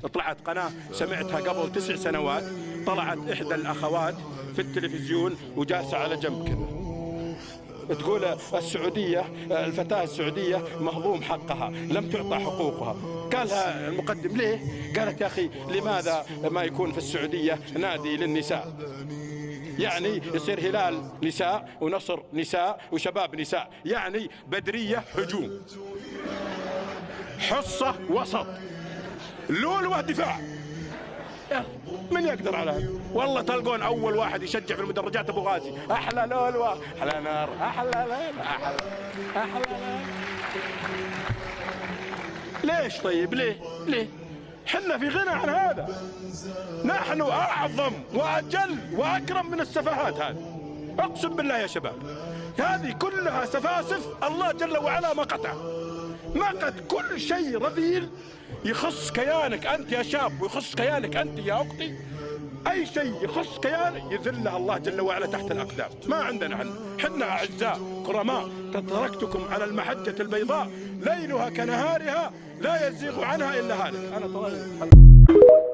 طلعت قناة سمعتها قبل 9 سنوات، طلعت إحدى الأخوات في التلفزيون وجالسة على جنب كذا تقول السعودية، الفتاة السعودية مهضوم حقها، لم تعطى حقوقها. قالها المقدم ليه؟ قالت يا أخي لماذا ما يكون في السعودية نادي للنساء؟ يعني يصير هلال نساء ونصر نساء وشباب نساء، يعني بدرية هجوم، حصة وسط، لولوة دفاع. من يقدر على هذا؟ والله تلقون أول واحد يشجع في المدرجات أبو غازي، أحلى لولوة، أحلى نار، أحلى ليل، أحلى ليل. ليش طيب؟ ليه؟ حنا في غنى عن هذا، نحن أعظم وأجل وأكرم من السفاهات هذه. أقسم بالله يا شباب هذه كلها سفاسف الله جل وعلا مقت كل شيء رذيل يخص كيانك أنت يا شاب ويخص كيانك أنت يا أختي. أي شيء يخص كيانك يذلها الله جل وعلا تحت الأقدام. ما عندنا حنا أعزاء كرماء، تركتكم على المحجة البيضاء ليلها كنهارها لا يزيغ عنها إلا هالك. أنا طالب